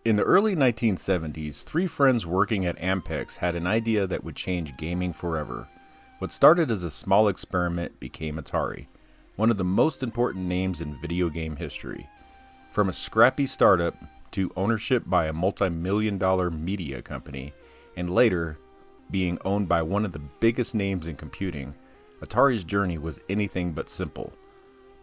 In the early 1970s, three friends working at Ampex had an idea that would change gaming forever. What started as a small experiment became Atari, one of the most important names in video game history. From a scrappy startup to ownership by a multi-million-dollar media company, and later being owned by one of the biggest names in computing, Atari's journey was anything but simple.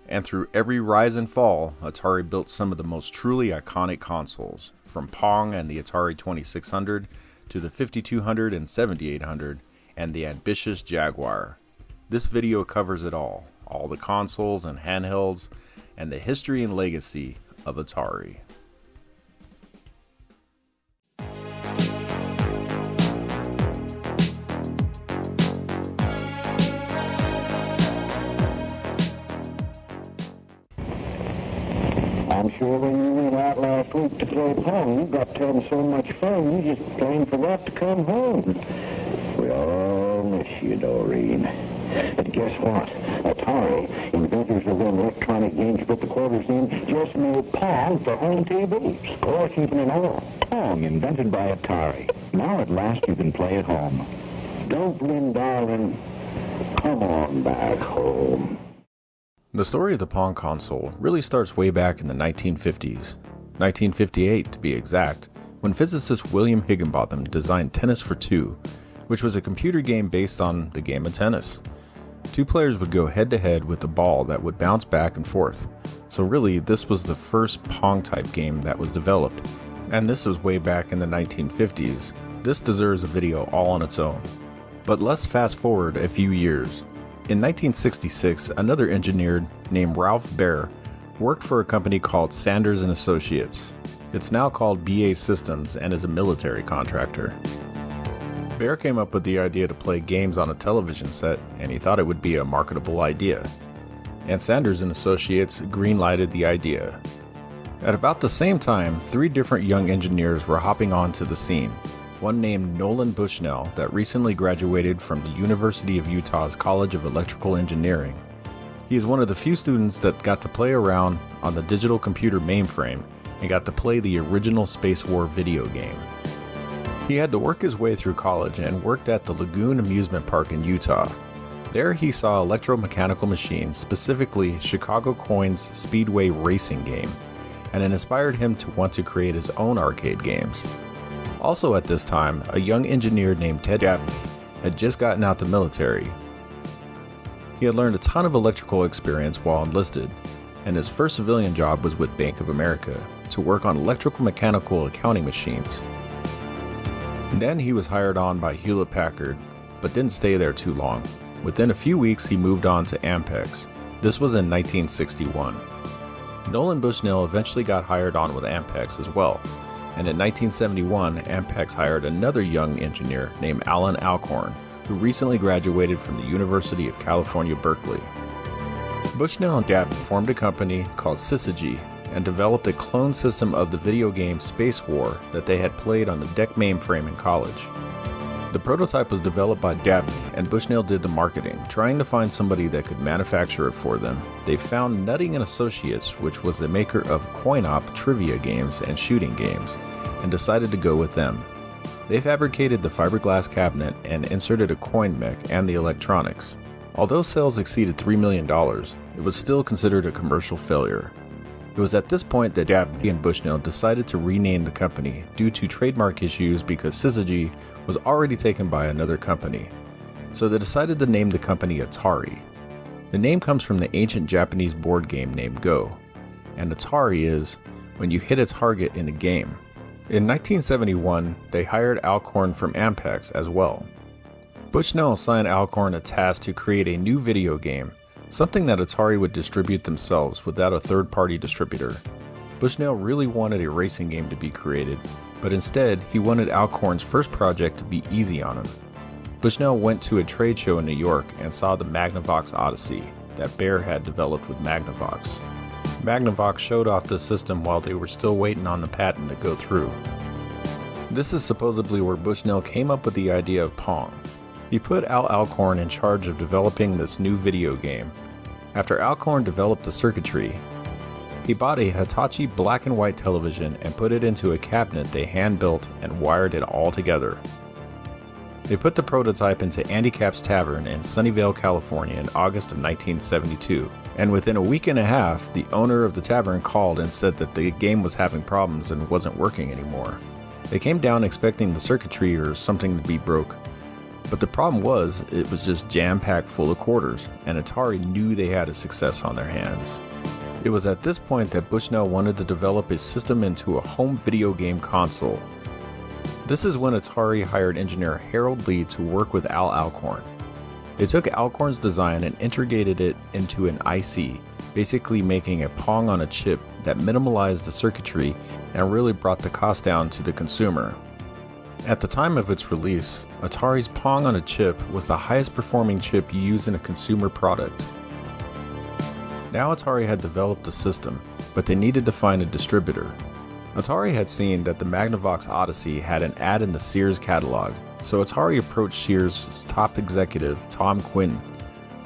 And through every rise and fall, Atari built some of the most truly iconic consoles, from Pong and the Atari 2600 to the 5200 and 7800, and the ambitious Jaguar. This video covers it all the consoles and handhelds, and the history and legacy of Atari. I'm sure when you went out last week to play Pong, you got to having so much fun, you just plain forgot to come home. We all miss you, Doreen. But guess what? Atari, inventors of them electronic games, put the quarters in, just made Pong for home TVs. Scorekeeping and all. Pong, invented by Atari. Now at last you can play at home. Don't win, darling. Come on back home. The story of the Pong console really starts way back in the 1950s, 1958 to be exact, when physicist William Higginbotham designed Tennis for Two, which was a computer game based on the game of tennis. Two players would go head-to-head with a ball that would bounce back and forth. So really, this was the first Pong-type game that was developed, and this was way back in the 1950s. This deserves a video all on its own. But let's fast forward a few years. In 1966, another engineer named Ralph Baer worked for a company called Sanders & Associates. It's now called BA Systems and is a military contractor. Baer came up with the idea to play games on a television set, and he thought it would be a marketable idea. And Sanders & Associates green-lighted the idea. At about the same time, three different young engineers were hopping onto the scene. One named Nolan Bushnell that recently graduated from the University of Utah's College of Electrical Engineering. He is one of the few students that got to play around on the digital computer mainframe and got to play the original Space War video game. He had to work his way through college and worked at the Lagoon Amusement Park in Utah. There he saw electromechanical machines, specifically Chicago Coins Speedway racing game, and it inspired him to want to create his own arcade games. Also at this time, a young engineer named Ted Dabney had just gotten out the military. He had learned a ton of electrical experience while enlisted, and his first civilian job was with Bank of America to work on electrical mechanical accounting machines. Then he was hired on by Hewlett-Packard, but didn't stay there too long. Within a few weeks, he moved on to Ampex. This was in 1961. Nolan Bushnell eventually got hired on with Ampex as well. And in 1971, Ampex hired another young engineer named Alan Alcorn, who recently graduated from the University of California, Berkeley. Bushnell and Dabney formed a company called Syzygy and developed a clone system of the video game Space War that they had played on the DEC mainframe in college. The prototype was developed by Dabney, and Bushnell did the marketing, trying to find somebody that could manufacture it for them. They found Nutting & Associates, which was the maker of coin-op trivia games and shooting games, and decided to go with them. They fabricated the fiberglass cabinet and inserted a coin mech and the electronics. Although sales exceeded $3 million, it was still considered a commercial failure. It was at this point that Dabney and Bushnell decided to rename the company due to trademark issues because Syzygy was already taken by another company. So they decided to name the company Atari. The name comes from the ancient Japanese board game named Go, and Atari is when you hit a target in a game. In 1971, they hired Alcorn from Ampex as well. Bushnell assigned Alcorn a task to create a new video game, something that Atari would distribute themselves without a third-party distributor. Bushnell really wanted a racing game to be created, but instead he wanted Alcorn's first project to be easy on him. Bushnell went to a trade show in New York and saw the Magnavox Odyssey that Baer had developed with Magnavox. Magnavox showed off the system while they were still waiting on the patent to go through. This is supposedly where Bushnell came up with the idea of Pong. He put Al Alcorn in charge of developing this new video game. After Alcorn developed the circuitry, He bought a Hitachi black and white television and put it into a cabinet they hand-built and wired it all together. They put the prototype into Andy Capp's Tavern in Sunnyvale, California in August of 1972, and within a week and a half, the owner of the tavern called and said that the game was having problems and wasn't working anymore. They came down expecting the circuitry or something to be broke, but the problem was it was just jam-packed full of quarters, and Atari knew they had a success on their hands. It was at this point that Bushnell wanted to develop a system into a home video game console. This is when Atari hired engineer Harold Lee to work with Al Alcorn. They took Alcorn's design and integrated it into an IC, basically making a Pong on a chip that minimalized the circuitry and really brought the cost down to the consumer. At the time of its release, Atari's Pong on a chip was the highest performing chip used in a consumer product. Now Atari had developed a system, but they needed to find a distributor. Atari had seen that the Magnavox Odyssey had an ad in the Sears catalog, so Atari approached Sears' top executive, Tom Quinn,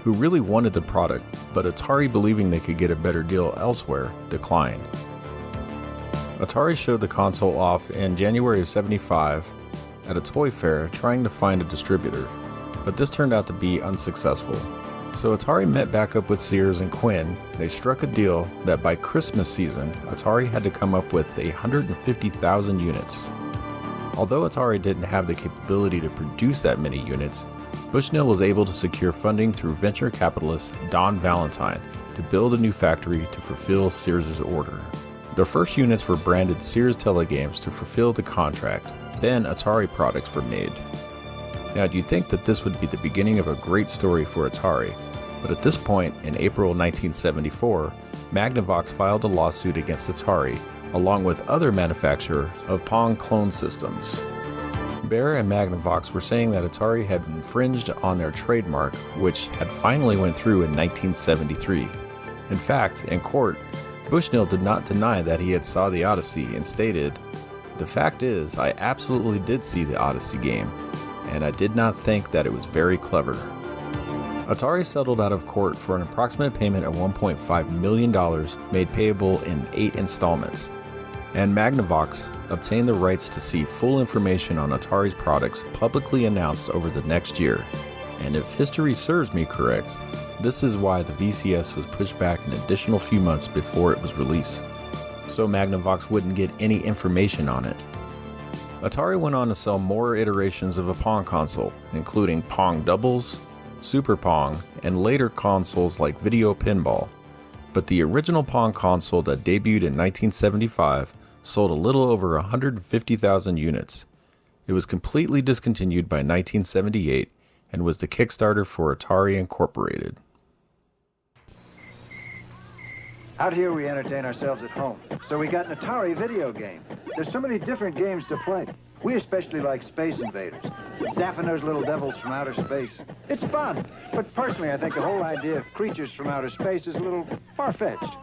who really wanted the product, but Atari, believing they could get a better deal elsewhere, declined. Atari showed the console off in January of '75 at a toy fair trying to find a distributor, but this turned out to be unsuccessful. So Atari met back up with Sears and Quinn. They struck a deal that by Christmas season, Atari had to come up with 150,000 units. Although Atari didn't have the capability to produce that many units, Bushnell was able to secure funding through venture capitalist Don Valentine to build a new factory to fulfill Sears' order. The first units were branded Sears Telegames to fulfill the contract. Then Atari products were made. Now, you'd think that this would be the beginning of a great story for Atari, but at this point, in April 1974, Magnavox filed a lawsuit against Atari, along with other manufacturers of Pong clone systems. Bear and Magnavox were saying that Atari had infringed on their trademark, which had finally went through in 1973. In fact, in court, Bushnell did not deny that he had saw the Odyssey and stated, "The fact is, I absolutely did see the Odyssey game, and I did not think that it was very clever." Atari settled out of court for an approximate payment of $1.5 million made payable in 8 installments, and Magnavox obtained the rights to see full information on Atari's products publicly announced over the next year. And if history serves me correct, this is why the VCS was pushed back an additional few months before it was released, so Magnavox wouldn't get any information on it. Atari went on to sell more iterations of a Pong console, including Pong Doubles, Super Pong, and later consoles like Video Pinball. But the original Pong console that debuted in 1975 sold a little over 150,000 units. It was completely discontinued by 1978 and was the Kickstarter for Atari Incorporated. Out here we entertain ourselves at home, so we got an Atari video game. There's so many different games to play. We especially like Space Invaders, zapping those little devils from outer space. It's fun, but personally I think the whole idea of creatures from outer space is a little far-fetched.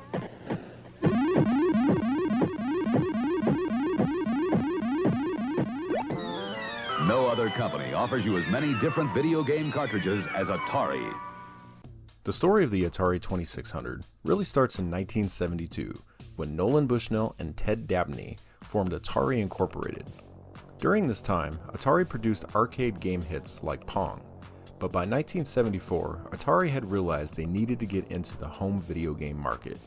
No other company offers you as many different video game cartridges as Atari. The story of the Atari 2600 really starts in 1972 when Nolan Bushnell and Ted Dabney formed Atari Incorporated. During this time, Atari produced arcade game hits like Pong, but by 1974, Atari had realized they needed to get into the home video game market.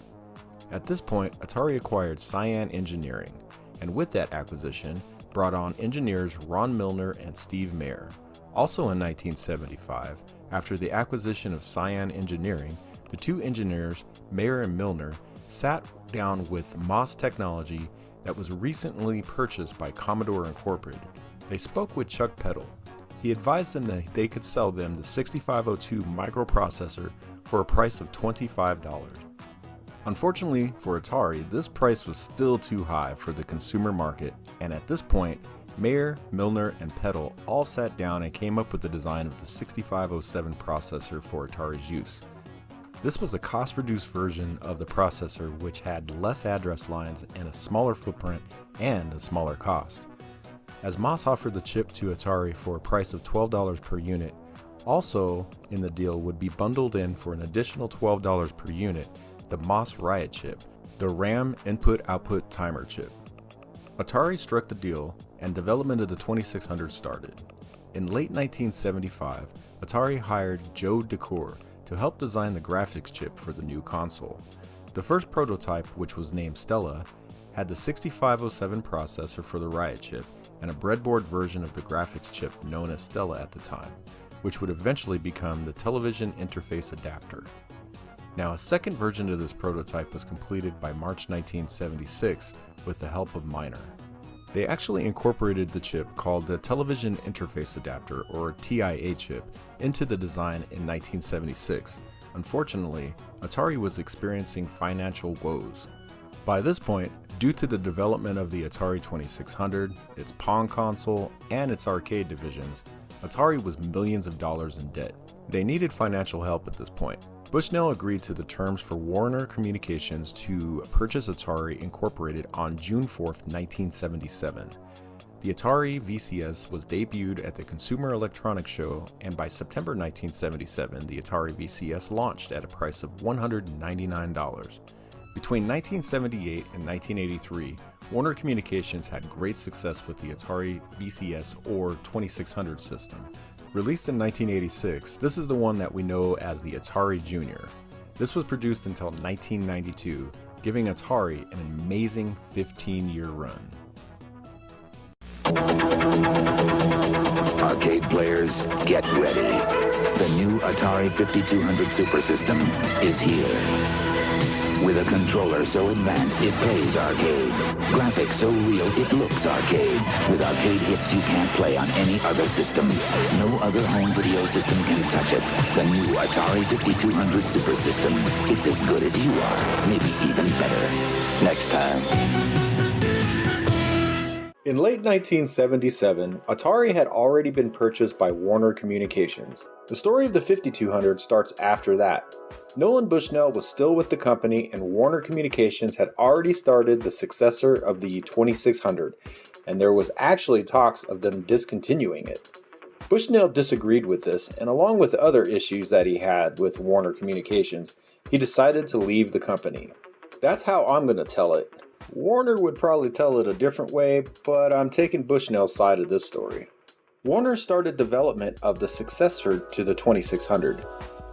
At this point, Atari acquired Cyan Engineering, and with that acquisition, brought on engineers Ron Milner and Steve Mayer. Also in 1975, after the acquisition of Cyan Engineering, the two engineers, Mayer and Milner, sat down with MOS Technology that was recently purchased by Commodore Incorporated. They spoke with Chuck Peddle. He advised them that they could sell them the 6502 microprocessor for a price of $25. Unfortunately for Atari, this price was still too high for the consumer market, and at this point, Mayer, Milner, and Peddle all sat down and came up with the design of the 6507 processor for Atari's use. This was a cost-reduced version of the processor which had less address lines and a smaller footprint and a smaller cost. As MOS offered the chip to Atari for a price of $12 per unit, also in the deal would be bundled in for an additional $12 per unit the MOS Riot chip, The RAM Input-Output Timer Chip. Atari struck the deal, and development of the 2600 started. In late 1975, Atari hired Joe Decour to help design the graphics chip for the new console. The first prototype, which was named Stella, had the 6507 processor for the Riot chip and a breadboard version of the graphics chip known as Stella at the time, which would eventually become the television interface adapter. Now, a second version of this prototype was completed by March 1976 with the help of Miner. They actually incorporated the chip called the Television Interface Adapter, or TIA chip, into the design in 1976. Unfortunately, Atari was experiencing financial woes. By this point, due to the development of the Atari 2600, its Pong console, and its arcade divisions, Atari was millions of dollars in debt. They needed financial help at this point. Bushnell agreed to the terms for Warner Communications to purchase Atari Incorporated on June 4, 1977. The Atari VCS was debuted at the Consumer Electronics Show, and by September 1977, the Atari VCS launched at a price of $199. Between 1978 and 1983, Warner Communications had great success with the Atari VCS or 2600 system. Released in 1986, this is the one that we know as the Atari Junior. This was produced until 1992, giving Atari an amazing 15-year run. Arcade players, get ready. The new Atari 5200 Super System is here. With a controller so advanced it plays arcade. Graphics so real it looks arcade. With arcade hits you can't play on any other system. No other home video system can touch it. The new Atari 5200 Super System. It's as good as you are, maybe even better. Next time. In late 1977, Atari had already been purchased by Warner Communications. The story of the 5200 starts after that. Nolan Bushnell was still with the company, and Warner Communications had already started the successor of the 2600, and there was actually talks of them discontinuing it. Bushnell disagreed with this, and along with other issues that he had with Warner Communications, he decided to leave the company. That's how I'm going to tell it. Warner would probably tell it a different way, but I'm taking Bushnell's side of this story. Warner started development of the successor to the 2600.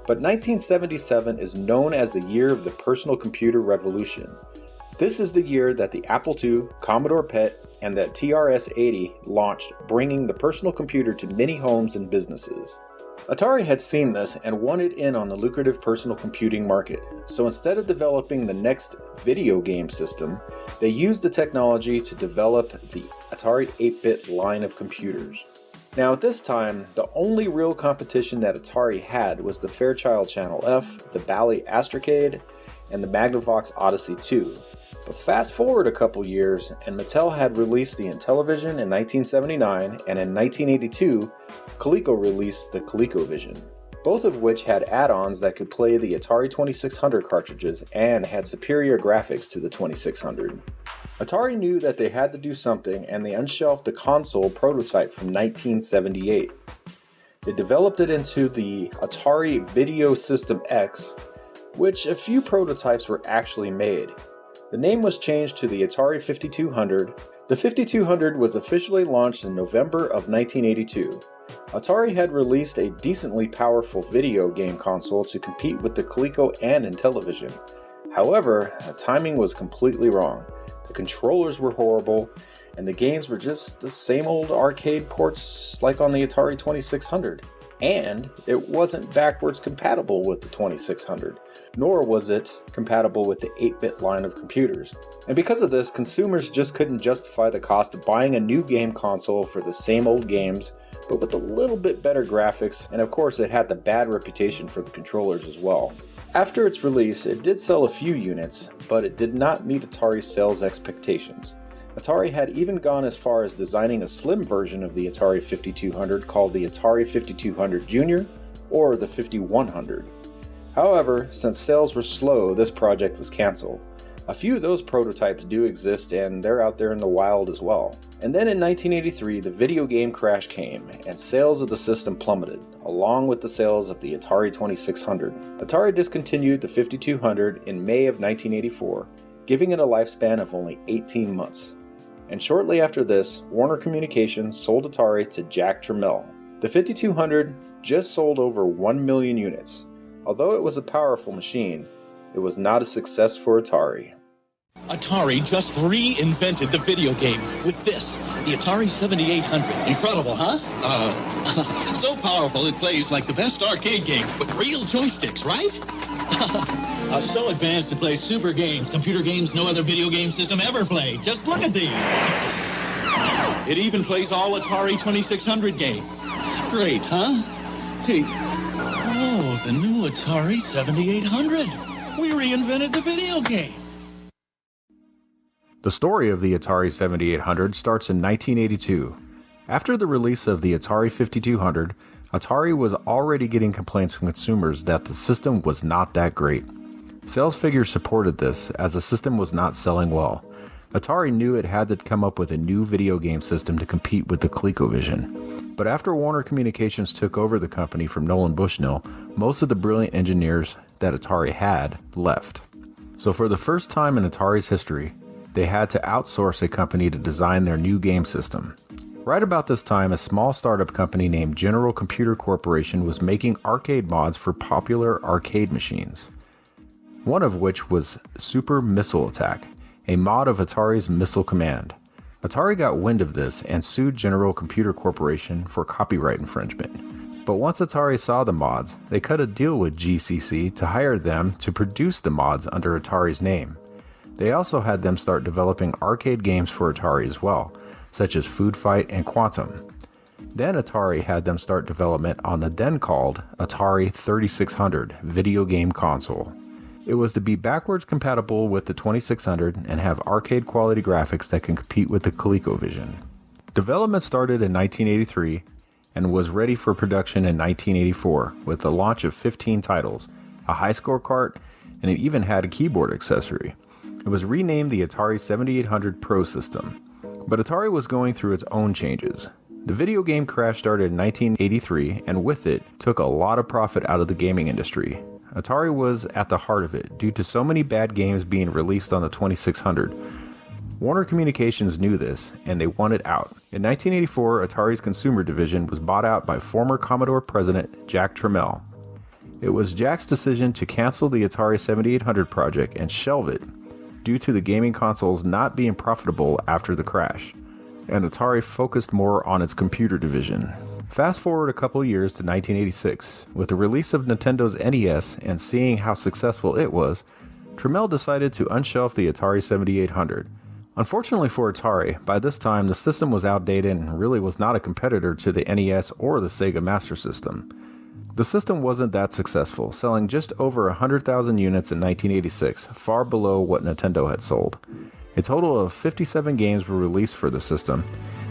But 1977 is known as the year of the personal computer revolution. This is the year that the Apple II, Commodore PET, and the TRS-80 launched, bringing the personal computer to many homes and businesses. Atari had seen this and wanted in on the lucrative personal computing market, so instead of developing the next video game system, they used the technology to develop the Atari 8-bit line of computers. Now at this time, the only real competition that Atari had was the Fairchild Channel F, the Bally Astrocade, and the Magnavox Odyssey 2. But fast forward a couple years, and Mattel had released the Intellivision in 1979, and in 1982, Coleco released the ColecoVision, both of which had add-ons that could play the Atari 2600 cartridges and had superior graphics to the 2600. Atari knew that they had to do something, and they unshelved the console prototype from 1978. They developed it into the Atari Video System X, which a few prototypes were actually made. The name was changed to the Atari 5200. The 5200 was officially launched in November of 1982. Atari had released a decently powerful video game console to compete with the Coleco and Intellivision. However, the timing was completely wrong. The controllers were horrible, and the games were just the same old arcade ports like on the Atari 2600. And it wasn't backwards compatible with the 2600, nor was it compatible with the 8-bit line of computers. And because of this, consumers just couldn't justify the cost of buying a new game console for the same old games, but with a little bit better graphics, and of course it had the bad reputation for the controllers as well. After its release, it did sell a few units, but it did not meet Atari's sales expectations. Atari had even gone as far as designing a slim version of the Atari 5200 called the Atari 5200 Junior or the 5100. However, since sales were slow, this project was canceled. A few of those prototypes do exist, and they're out there in the wild as well. And then in 1983, the video game crash came, and sales of the system plummeted, along with the sales of the Atari 2600. Atari discontinued the 5200 in May of 1984, giving it a lifespan of only 18 months. And shortly after this, Warner Communications sold Atari to Jack Tramiel. The 5200 just sold over 1 million units. Although it was a powerful machine, it was not a success for Atari. Atari just reinvented the video game with this, the Atari 7800. Incredible, huh? So powerful it plays like the best arcade game with real joysticks, right? So advanced it plays super games, computer games no other video game system ever played. Just look at these. It even plays all Atari 2600 games. Great, huh? Hey, oh, the new Atari 7800. We reinvented the video game. The story of the Atari 7800 starts in 1982. After the release of the Atari 5200, Atari was already getting complaints from consumers that the system was not that great. Sales figures supported this, as the system was not selling well. Atari knew it had to come up with a new video game system to compete with the ColecoVision. But after Warner Communications took over the company from Nolan Bushnell, most of the brilliant engineers that Atari had left. So for the first time in Atari's history, they had to outsource a company to design their new game system. Right about this time, a small startup company named General Computer Corporation was making arcade mods for popular arcade machines. One of which was Super Missile Attack, a mod of Atari's Missile Command. Atari got wind of this and sued General Computer Corporation for copyright infringement. But once Atari saw the mods, they cut a deal with GCC to hire them to produce the mods under Atari's name. They also had them start developing arcade games for Atari as well, such as Food Fight and Quantum. Then Atari had them start development on the then called Atari 3600 video game console. It was to be backwards compatible with the 2600 and have arcade quality graphics that can compete with the ColecoVision. Development started in 1983 and was ready for production in 1984 with the launch of 15 titles, a high score cart, and it even had a keyboard accessory. It was renamed the Atari 7800 Pro System, but Atari was going through its own changes. The video game crash started in 1983 and with it took a lot of profit out of the gaming industry. Atari was at the heart of it due to so many bad games being released on the 2600. Warner Communications knew this and they wanted out. In 1984, Atari's consumer division was bought out by former Commodore president Jack Tramiel. It was Jack's decision to cancel the Atari 7800 project and shelve it due to the gaming consoles not being profitable after the crash, and Atari focused more on its computer division. Fast forward a couple years to 1986, with the release of Nintendo's NES and seeing how successful it was, Tramiel decided to unshelf the Atari 7800. Unfortunately for Atari, by this time the system was outdated and really was not a competitor to the NES or the Sega Master System. The system wasn't that successful, selling just over 100,000 units in 1986, far below what Nintendo had sold. A total of 57 games were released for the system.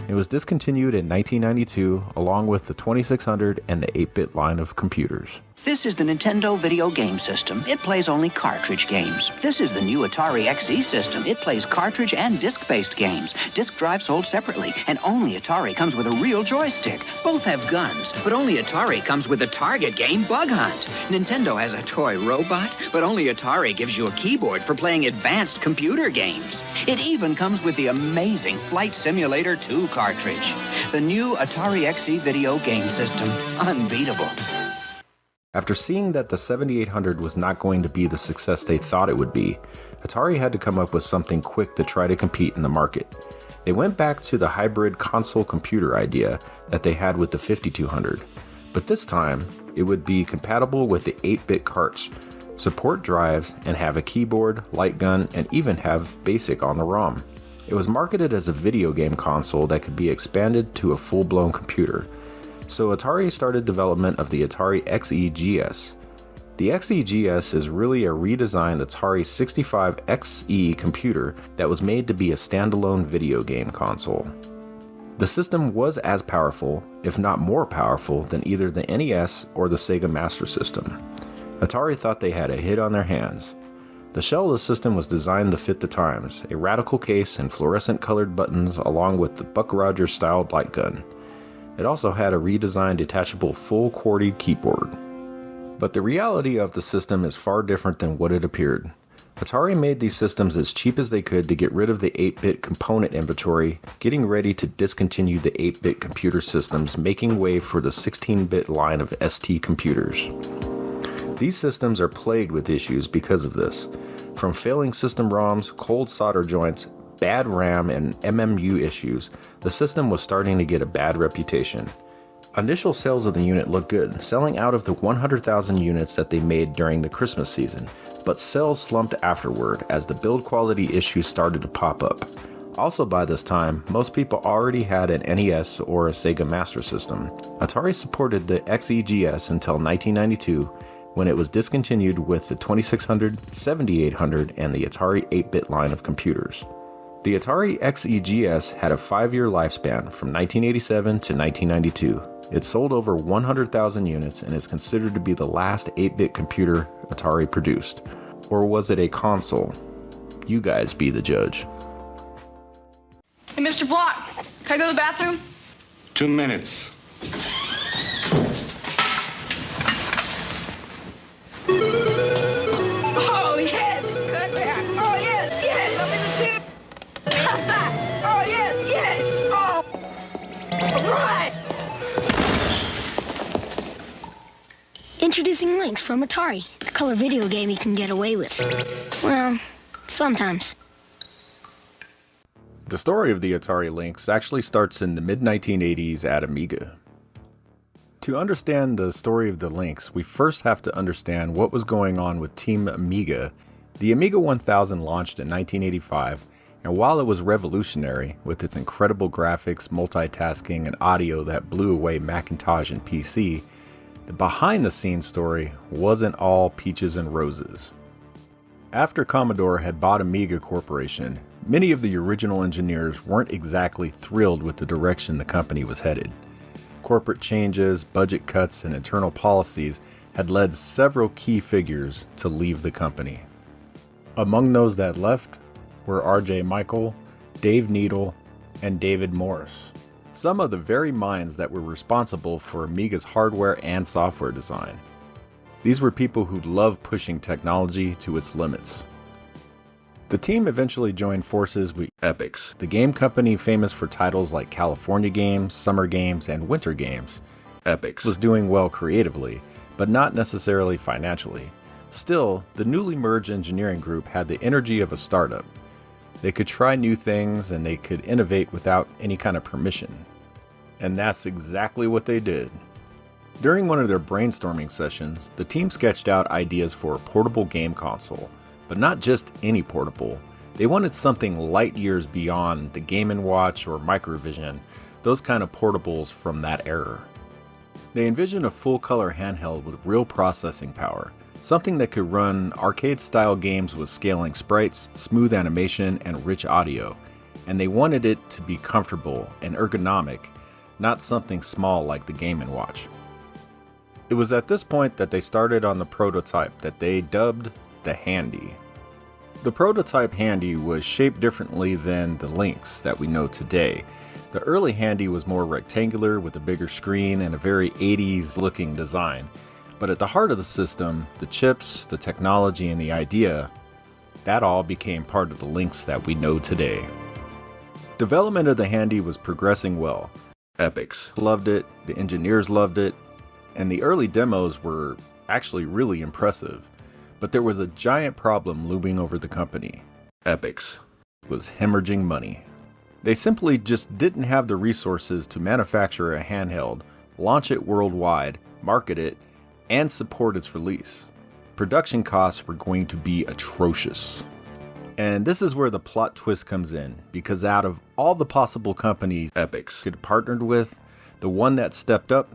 It was discontinued in 1992, along with the 2600 and the 8-bit line of computers. This is the Nintendo video game system. It plays only cartridge games. This is the new Atari XE system. It plays cartridge and disc-based games. Disc drive sold separately, and only Atari comes with a real joystick. Both have guns, but only Atari comes with the target game Bug Hunt. Nintendo has a toy robot, but only Atari gives you a keyboard for playing advanced computer games. It even comes with the amazing Flight Simulator 2 cartridge. The new Atari XE video game system. Unbeatable. After seeing that the 7800 was not going to be the success they thought it would be, Atari had to come up with something quick to try to compete in the market. They went back to the hybrid console computer idea that they had with the 5200, but this time it would be compatible with the 8-bit carts, support drives, and have a keyboard, light gun, and even have BASIC on the ROM. It was marketed as a video game console that could be expanded to a full-blown computer. So Atari started development of the Atari XEGS. The XEGS is really a redesigned Atari 65XE computer that was made to be a standalone video game console. The system was as powerful, if not more powerful, than either the NES or the Sega Master System. Atari thought they had a hit on their hands. The shell of the system was designed to fit the times, a radical case and fluorescent colored buttons along with the Buck Rogers styled light gun. It also had a redesigned detachable full QWERTY keyboard. But the reality of the system is far different than what it appeared. Atari made these systems as cheap as they could to get rid of the 8-bit component inventory, getting ready to discontinue the 8-bit computer systems, making way for the 16-bit line of ST computers. These systems are plagued with issues because of this. From failing system ROMs, cold solder joints, bad RAM, and MMU issues, the system was starting to get a bad reputation. Initial sales of the unit looked good, selling out of the 100,000 units that they made during the Christmas season, but sales slumped afterward as the build quality issues started to pop up. Also by this time, most people already had an NES or a Sega Master System. Atari supported the XEGS until 1992, when it was discontinued with the 2600, 7800, and the Atari 8-bit line of computers. The Atari XEGS had a 5-year lifespan from 1987 to 1992. It sold over 100,000 units and is considered to be the last 8-bit computer Atari produced. Or was it a console? You guys be the judge. Hey, Mr. Block, can I go to the bathroom? 2 minutes. Oh, yes! Good man! Oh, yes, yes! I'm in the tube! Oh, yes, yes! Oh! All right! Introducing Lynx from Atari, the color video game you can get away with. Well, sometimes. The story of the Atari Lynx actually starts in the mid-1980s at Amiga. To understand the story of the Lynx, we first have to understand what was going on with Team Amiga. The Amiga 1000 launched in 1985, and while it was revolutionary with its incredible graphics, multitasking, and audio that blew away Macintosh and PC, the behind-the-scenes story wasn't all peaches and roses. After Commodore had bought Amiga Corporation, many of the original engineers weren't exactly thrilled with the direction the company was headed. Corporate changes, budget cuts, and internal policies had led several key figures to leave the company. Among those that left were R.J. Michael, Dave Needle, and David Morris, some of the very minds that were responsible for Amiga's hardware and software design. These were people who loved pushing technology to its limits. The team eventually joined forces with Ampex, the game company famous for titles like California Games, Summer Games, and Winter Games. Ampex was doing well creatively, but not necessarily financially. Still, the newly merged engineering group had the energy of a startup. They could try new things and they could innovate without any kind of permission. And that's exactly what they did. During one of their brainstorming sessions, the team sketched out ideas for a portable game console, but not just any portable. They wanted something light years beyond the Game & Watch or Microvision, those kind of portables from that era. They envisioned a full-color handheld with real processing power, something that could run arcade-style games with scaling sprites, smooth animation, and rich audio, and they wanted it to be comfortable and ergonomic, not something small like the Game & Watch. It was at this point that they started on the prototype that they dubbed the Handy. The prototype Handy was shaped differently than the Lynx that we know today. The early Handy was more rectangular with a bigger screen and a very 80s looking design. But at the heart of the system, the chips, the technology, and the idea, that all became part of the Lynx that we know today. Development of the Handy was progressing well. Ampex loved it, the engineers loved it, and the early demos were actually really impressive. But there was a giant problem looming over the company. Ampex was hemorrhaging money. They simply just didn't have the resources to manufacture a handheld, launch it worldwide, market it, and support its release. Production costs were going to be atrocious. And this is where the plot twist comes in, because out of all the possible companies Ampex could have partnered with, the one that stepped up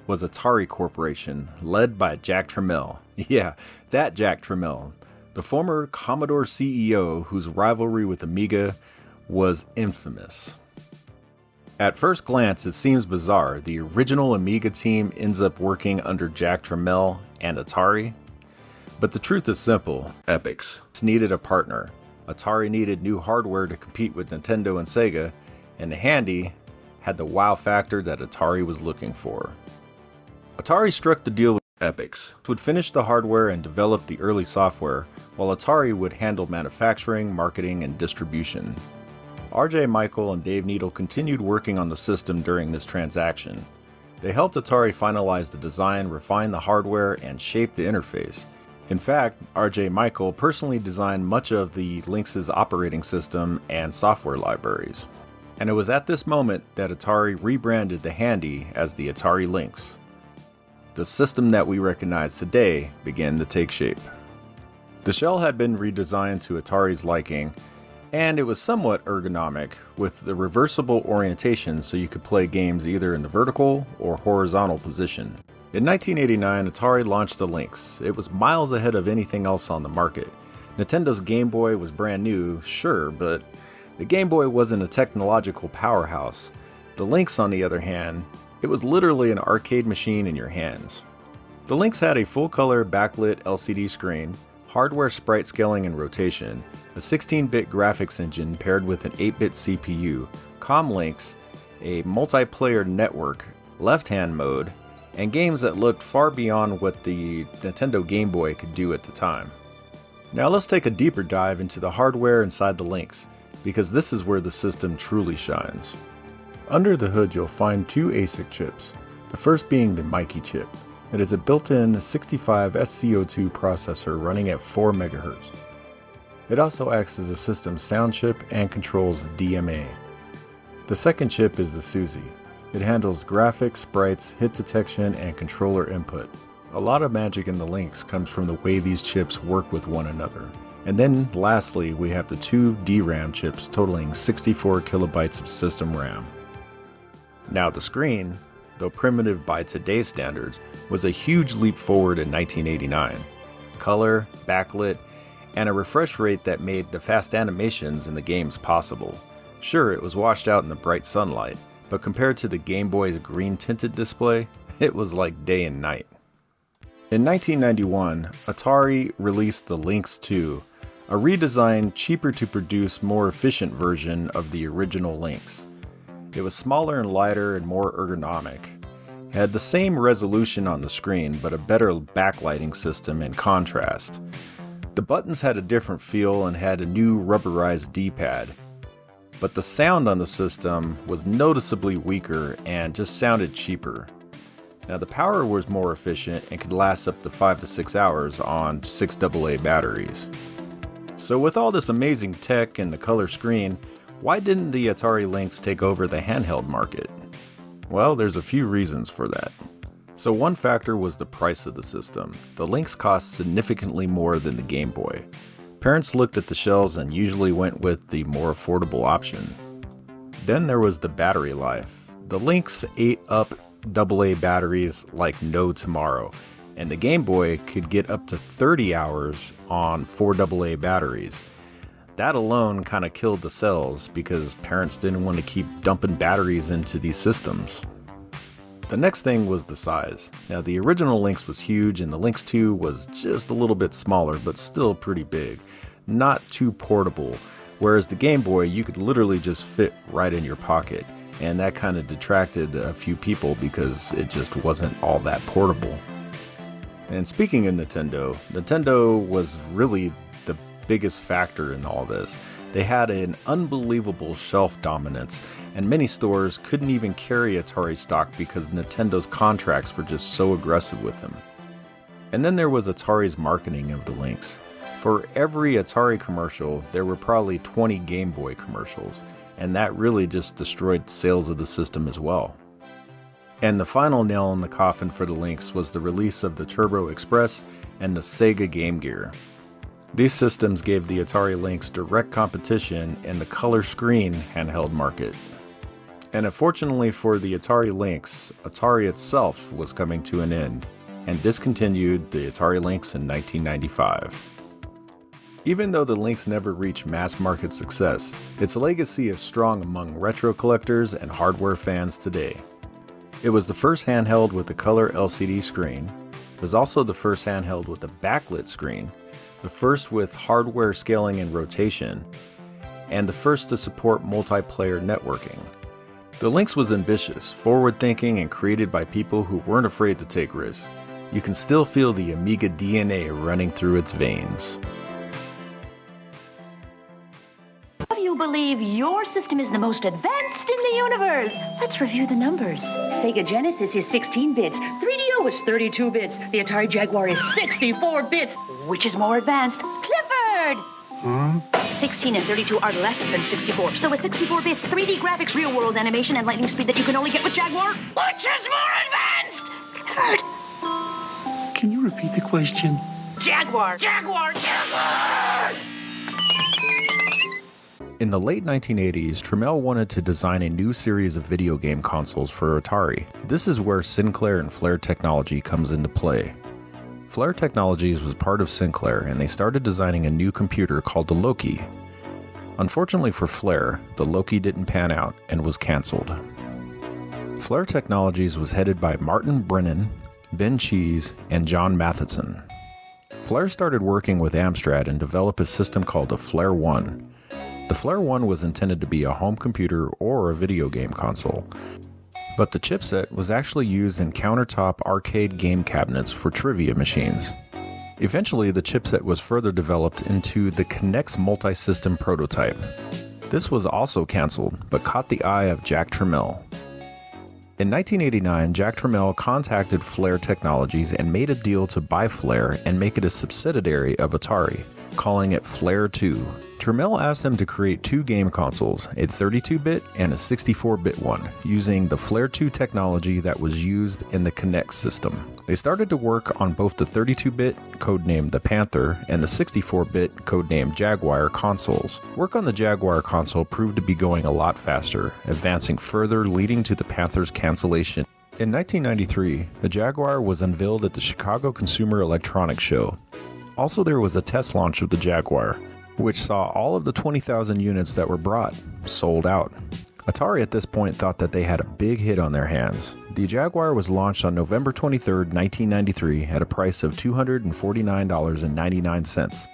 was Atari Corporation, led by Jack Tramiel. Yeah, that Jack Tramiel, the former Commodore CEO whose rivalry with Amiga was infamous. At first glance, it seems bizarre. The original Amiga team ends up working under Jack Tramiel and Atari. But the truth is simple. Ampex needed a partner. Atari needed new hardware to compete with Nintendo and Sega, and the Handy had the wow factor that Atari was looking for. Atari struck the deal with Ampex would finish the hardware and develop the early software, while Atari would handle manufacturing, marketing, and distribution. R.J. Michael and Dave Needle continued working on the system during this transaction. They helped Atari finalize the design, refine the hardware, and shape the interface. In fact, R.J. Michael personally designed much of the Lynx's operating system and software libraries. And it was at this moment that Atari rebranded the Handy as the Atari Lynx. The system that we recognize today began to take shape. The shell had been redesigned to Atari's liking, and it was somewhat ergonomic, with the reversible orientation so you could play games either in the vertical or horizontal position. In 1989, Atari launched the Lynx. It was miles ahead of anything else on the market. Nintendo's Game Boy was brand new, sure, but the Game Boy wasn't a technological powerhouse. The Lynx, on the other hand, it was literally an arcade machine in your hands. The Lynx had a full-color backlit LCD screen, hardware sprite scaling and rotation, a 16-bit graphics engine paired with an 8-bit CPU, comm links, a multiplayer network, left-hand mode, and games that looked far beyond what the Nintendo Game Boy could do at the time. Now let's take a deeper dive into the hardware inside the Lynx, because this is where the system truly shines. Under the hood you'll find two ASIC chips, the first being the Mikey chip. It is a built-in 65SCO2 processor running at 4 MHz. It also acts as a system sound chip and controls DMA. The second chip is the SUSI. It handles graphics, sprites, hit detection, and controller input. A lot of magic in the Lynx comes from the way these chips work with one another. And then lastly, we have the two DRAM chips totaling 64 kilobytes of system RAM. Now the screen, though primitive by today's standards, was a huge leap forward in 1989. Color, backlit, and a refresh rate that made the fast animations in the games possible. Sure, it was washed out in the bright sunlight, but compared to the Game Boy's green-tinted display, it was like day and night. In 1991, Atari released the Lynx 2, a redesigned, cheaper-to-produce, more efficient version of the original Lynx. It was smaller and lighter and more ergonomic. It had the same resolution on the screen, but a better backlighting system and contrast. The buttons had a different feel and had a new rubberized D-pad. But the sound on the system was noticeably weaker and just sounded cheaper. Now the power was more efficient and could last up to 5 to 6 hours on 6 AA batteries. So with all this amazing tech and the color screen, why didn't the Atari Lynx take over the handheld market? Well, there's a few reasons for that. So one factor was the price of the system. The Lynx cost significantly more than the Game Boy. Parents looked at the shelves and usually went with the more affordable option. Then there was the battery life. The Lynx ate up AA batteries like no tomorrow, and the Game Boy could get up to 30 hours on 4 AA batteries. That alone kind of killed the sales because parents didn't want to keep dumping batteries into these systems. The next thing was the size. Now the original Lynx was huge and the Lynx 2 was just a little bit smaller but still pretty big. Not too portable, whereas the Game Boy you could literally just fit right in your pocket, and that kind of detracted a few people because it just wasn't all that portable. And speaking of Nintendo was really the biggest factor in all this. They had an unbelievable shelf dominance, and many stores couldn't even carry Atari stock because Nintendo's contracts were just so aggressive with them. And then there was Atari's marketing of the Lynx. For every Atari commercial, there were probably 20 Game Boy commercials, and that really just destroyed sales of the system as well. And the final nail in the coffin for the Lynx was the release of the Turbo Express and the Sega Game Gear. These systems gave the Atari Lynx direct competition in the color screen handheld market. And unfortunately for the Atari Lynx, Atari itself was coming to an end and discontinued the Atari Lynx in 1995. Even though the Lynx never reached mass market success, its legacy is strong among retro collectors and hardware fans today. It was the first handheld with a color LCD screen, it was also the first handheld with a backlit screen, the first with hardware scaling and rotation, and the first to support multiplayer networking. The Lynx was ambitious, forward-thinking, and created by people who weren't afraid to take risks. you can still feel the Amiga DNA running through its veins. How do you believe your system is the most advanced in the universe? Let's review the numbers. Sega Genesis is 16 bits. 3DO is 32 bits. The Atari Jaguar is 64 bits. Which is more advanced? Clifford! 16 and 32 are less than 64. So with 64 bits, 3D graphics, real-world animation, and lightning speed that you can only get with Jaguar, which is more advanced? Clifford! Can you repeat the question? Jaguar! Jaguar! Jaguar! In the late 1980s, Trammell wanted to design a new series of video game consoles for Atari. This is where Sinclair and Flare Technology comes into play. Flare Technologies was part of Sinclair, and they started designing a new computer called the Loki. Unfortunately for Flare, the Loki didn't pan out and was canceled. Flare Technologies was headed by Martin Brennan, Ben Cheese, and John Matheson. Flare started working with Amstrad and developed a system called the Flare 1. The Flare 1 was intended to be a home computer or a video game console, but the chipset was actually used in countertop arcade game cabinets for trivia machines. Eventually, the chipset was further developed into the Kinect's multi-system prototype. This was also canceled, but caught the eye of Jack Trammell. In 1989, Jack Trammell contacted Flare Technologies and made a deal to buy Flare and make it a subsidiary of Atari, calling it Flare 2. Trammell asked them to create two game consoles, a 32-bit and a 64-bit one, using the Flare 2 technology that was used in the Kinect system. They started to work on both the 32-bit, codenamed the Panther, and the 64-bit, codenamed Jaguar consoles. Work on the Jaguar console proved to be going a lot faster, advancing further, leading to the Panther's cancellation. In 1993, the Jaguar was unveiled at the Chicago Consumer Electronics Show. Also, there was a test launch of the Jaguar, which saw all of the 20,000 units that were brought sold out. Atari at this point thought that they had a big hit on their hands. The Jaguar was launched on November 23, 1993 at a price of $249.99.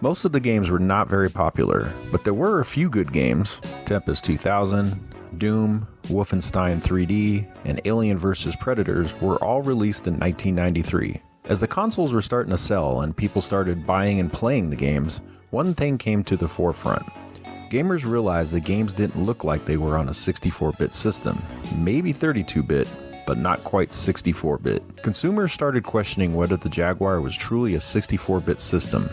Most of the games were not very popular, but there were a few good games. Tempest 2000, Doom, Wolfenstein 3D, and Alien vs. Predators were all released in 1993. As the consoles were starting to sell and people started buying and playing the games, one thing came to the forefront. Gamers realized the games didn't look like they were on a 64-bit system, maybe 32-bit, but not quite 64-bit. Consumers started questioning whether the Jaguar was truly a 64-bit system.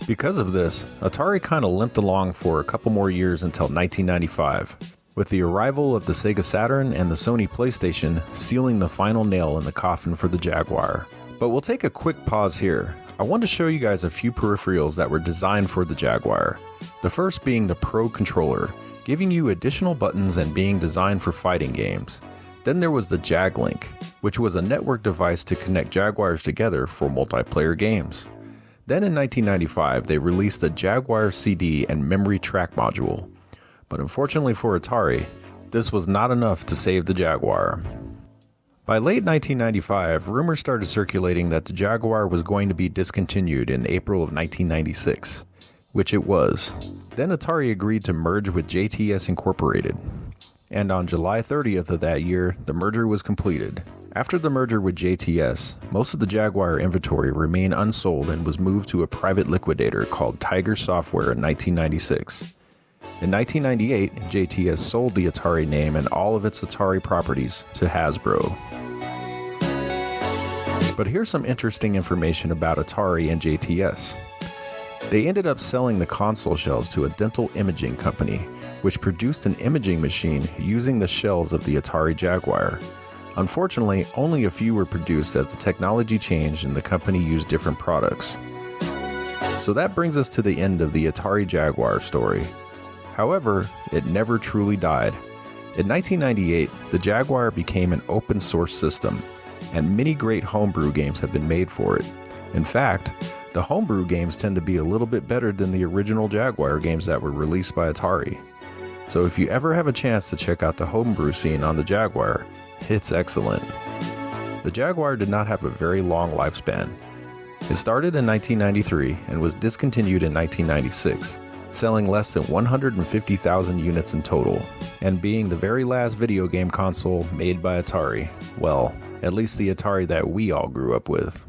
Because of this, Atari kind of limped along for a couple more years until 1995, with the arrival of the Sega Saturn and the Sony PlayStation sealing the final nail in the coffin for the Jaguar. But we'll take a quick pause here. I want to show you guys a few peripherals that were designed for the Jaguar. The first being the Pro Controller, giving you additional buttons and being designed for fighting games. Then there was the JagLink, which was a network device to connect Jaguars together for multiplayer games. Then in 1995, they released the Jaguar CD and memory track module. But unfortunately for Atari, this was not enough to save the Jaguar. By late 1995, rumors started circulating that the Jaguar was going to be discontinued in April of 1996, which it was. Then Atari agreed to merge with JTS Incorporated, and on July 30th of that year, the merger was completed. After the merger with JTS, most of the Jaguar inventory remained unsold and was moved to a private liquidator called Tiger Software in 1996. In 1998, JTS sold the Atari name and all of its Atari properties to Hasbro. But here's some interesting information about Atari and JTS. They ended up selling the console shells to a dental imaging company, which produced an imaging machine using the shells of the Atari Jaguar. Unfortunately, only a few were produced as the technology changed and the company used different products. So that brings us to the end of the Atari Jaguar story. However, it never truly died. In 1998, the Jaguar became an open source system, and many great homebrew games have been made for it. In fact, the homebrew games tend to be a little bit better than the original Jaguar games that were released by Atari. So if you ever have a chance to check out the homebrew scene on the Jaguar, it's excellent. The Jaguar did not have a very long lifespan. It started in 1993 and was discontinued in 1996. selling less than 150,000 units in total, and being the very last video game console made by Atari. Well, at least the Atari that we all grew up with.